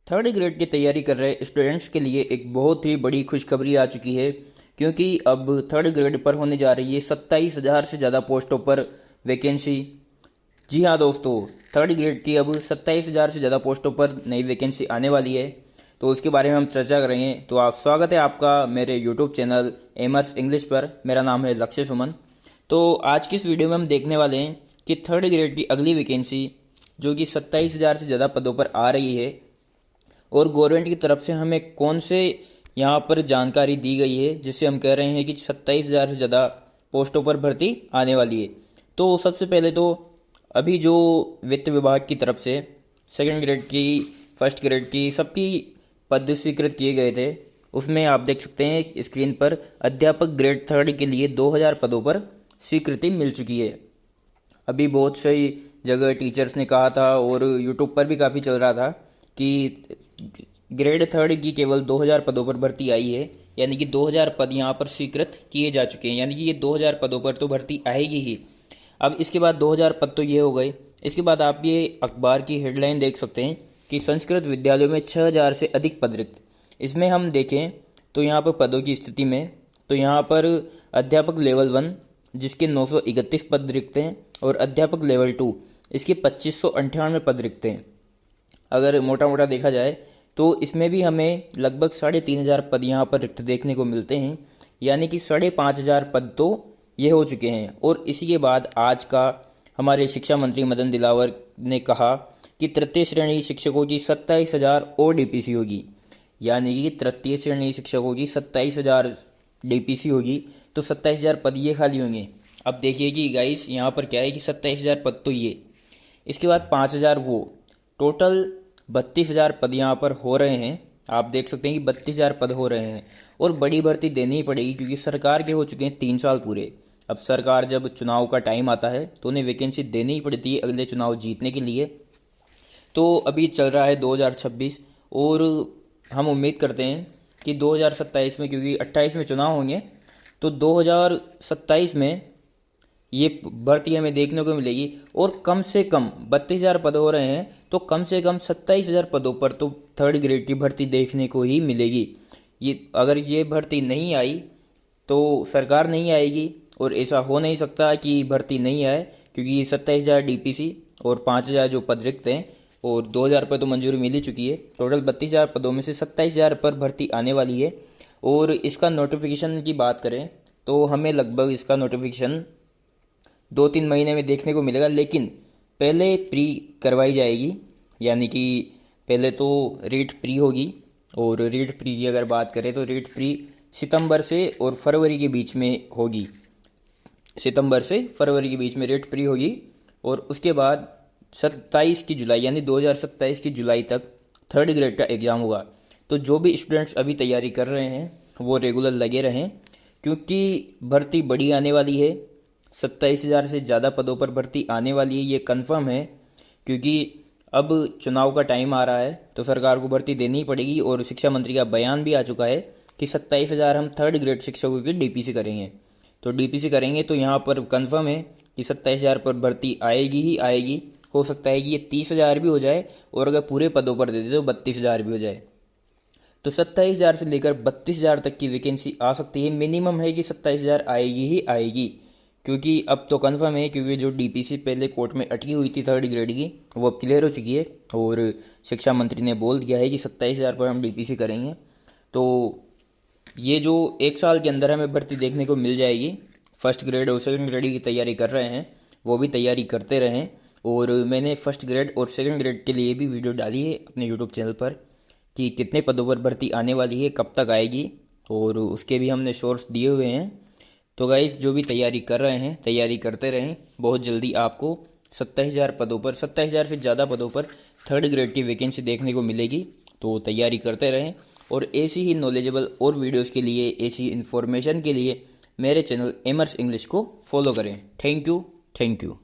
Third grade की तैयारी कर रहे स्टूडेंट्स के लिए एक बहुत ही बड़ी खुशखबरी आ चुकी है, क्योंकि अब थर्ड ग्रेड पर होने जा रही है 27,000 से ज़्यादा पोस्टों पर वैकेंसी। जी हाँ दोस्तों, थर्ड ग्रेड की अब 27,000 से ज़्यादा पोस्टों पर नई वैकेंसी आने वाली है। तो उसके बारे में हम चर्चा करेंगे। तो आप स्वागत है आपका मेरे यूट्यूब चैनल एमर्स इंग्लिश पर। मेरा नाम है लक्ष्य सुमन। तो आज की इस वीडियो में हम देखने वाले हैं कि थर्ड ग्रेड की अगली वैकेंसी जो कि 27,000 से ज़्यादा पदों पर आ रही है और गवर्नमेंट की तरफ से हमें कौन से यहाँ पर जानकारी दी गई है जिससे हम कह रहे हैं कि 27,000 से ज़्यादा पोस्टों पर भर्ती आने वाली है। तो सबसे पहले तो अभी जो वित्त विभाग की तरफ से सेकंड ग्रेड की, फर्स्ट ग्रेड की सबकी पद स्वीकृत किए गए थे, उसमें आप देख सकते हैं स्क्रीन पर अध्यापक ग्रेड थर्ड के लिए 2,000 पदों पर स्वीकृति मिल चुकी है। अभी बहुत सही जगह टीचर्स ने कहा था और यूट्यूब पर भी काफ़ी चल रहा था कि ग्रेड थर्ड की केवल 2,000 पदों पर भर्ती आई है, यानी कि 2,000 पद यहाँ पर स्वीकृत किए जा चुके हैं, यानी कि ये 2,000 पदों पर तो भर्ती आएगी ही। अब इसके बाद 2,000 पद तो ये हो गए। इसके बाद आप ये अखबार की हेडलाइन देख सकते हैं कि संस्कृत विद्यालयों में 6,000 से अधिक पद रिक्त। इसमें हम देखें तो यहाँ पर पदों की स्थिति में तो यहाँ पर अध्यापक लेवल 1 जिसके 931 पद रिक्त हैं और अध्यापक लेवल 2 इसके 2,598 पद रिक्त हैं। अगर मोटा मोटा देखा जाए तो इसमें भी हमें लगभग 3,500 पद यहाँ पर रिक्त देखने को मिलते हैं, यानी कि 5,500 पद तो ये हो चुके हैं। और इसी के बाद आज का हमारे शिक्षा मंत्री मदन दिलावर ने कहा कि तृतीय श्रेणी शिक्षकों की 27,000 और डीपीसी होगी, यानी कि तृतीय श्रेणी शिक्षकों की 27,000 डीपीसी होगी, तो 27,000 पद ये खाली होंगे। अब देखिए कि गाइस यहाँ पर क्या है कि 27,000 पद तो ये, इसके बाद 5,000 वो, टोटल 32,000 पद यहाँ पर हो रहे हैं। आप देख सकते हैं कि 32,000 पद हो रहे हैं और बड़ी भर्ती देनी ही पड़ेगी, क्योंकि सरकार के हो चुके हैं 3 साल पूरे। अब सरकार जब चुनाव का टाइम आता है तो उन्हें वैकेंसी देनी ही पड़ती है अगले चुनाव जीतने के लिए। तो अभी चल रहा है 2026 और हम उम्मीद करते हैं कि 2027 में, क्योंकि 28 में चुनाव होंगे, तो 2027 में ये भर्ती हमें देखने को मिलेगी। और कम से कम 32,000 पद हो रहे हैं तो कम से कम 27,000 पदों पर तो थर्ड ग्रेड की भर्ती देखने को ही मिलेगी। ये अगर ये भर्ती नहीं आई तो सरकार नहीं आएगी, और ऐसा हो नहीं सकता कि भर्ती नहीं आए, क्योंकि 27,000 डीपीसी और 5,000 जो पद रिक्त हैं और 2,000 पर तो मंजूरी मिल ही चुकी है। टोटल 32,000 पदों में से 27,000 पर भर्ती आने वाली है। और इसका नोटिफिकेशन की बात करें तो हमें लगभग इसका नोटिफिकेशन 2-3 महीने में देखने को मिलेगा, लेकिन पहले प्री करवाई जाएगी, यानी कि पहले तो रीट प्री होगी। और रीट प्री की अगर बात करें तो रीट प्री सितंबर से और फरवरी के बीच में होगी। सितंबर से फरवरी के बीच में रीट प्री होगी और उसके बाद 27 की जुलाई, यानी 2027 की जुलाई तक थर्ड ग्रेड का एग्ज़ाम होगा। तो जो भी स्टूडेंट्स अभी तैयारी कर रहे हैं वो रेगुलर लगे रहें, क्योंकि भर्ती बड़ी आने वाली है। 27,000 से ज़्यादा पदों पर भर्ती आने वाली है, ये कंफर्म है, क्योंकि अब चुनाव का टाइम आ रहा है तो सरकार को भर्ती देनी ही पड़ेगी। और शिक्षा मंत्री का बयान भी आ चुका है कि 27,000 हम थर्ड ग्रेड शिक्षकों की डीपीसी करेंगे। तो डीपीसी करेंगे तो यहाँ पर कंफर्म है कि 27,000 पर भर्ती आएगी ही आएगी। हो सकता है कि ये 30,000 भी हो जाए, और अगर पूरे पदों पर दे दे तो 32,000 भी हो जाए। तो 27,000 से लेकर 32,000 तक की वैकेंसी आ सकती है। मिनिमम है कि 27,000 आएगी ही आएगी, क्योंकि अब तो कंफर्म है, क्योंकि जो डीपीसी पहले कोर्ट में अटकी हुई थी थर्ड ग्रेड की वो अब क्लियर हो चुकी है और शिक्षा मंत्री ने बोल दिया है कि 27,000 पर हम डीपीसी करेंगे। तो ये जो 1 साल के अंदर हमें भर्ती देखने को मिल जाएगी। फर्स्ट ग्रेड और सेकंड ग्रेड की तैयारी कर रहे हैं वो भी तैयारी करते रहें। और मैंने फर्स्ट ग्रेड और सेकंड ग्रेड के लिए भी वीडियो डाली है अपने यूट्यूब चैनल पर कि कितने पदों पर भर्ती आने वाली है, कब तक आएगी, और उसके भी हमने सोर्स दिए हुए हैं। तो गाइस, जो भी तैयारी कर रहे हैं तैयारी करते रहें। बहुत जल्दी आपको 27,000 पदों पर, 27,000 से ज़्यादा पदों पर थर्ड ग्रेड की वैकेंसी देखने को मिलेगी। तो तैयारी करते रहें और ऐसी ही नॉलेजेबल और वीडियोस के लिए, ऐसी इन्फॉर्मेशन के लिए मेरे चैनल एमर्स इंग्लिश को फॉलो करें। Thank you.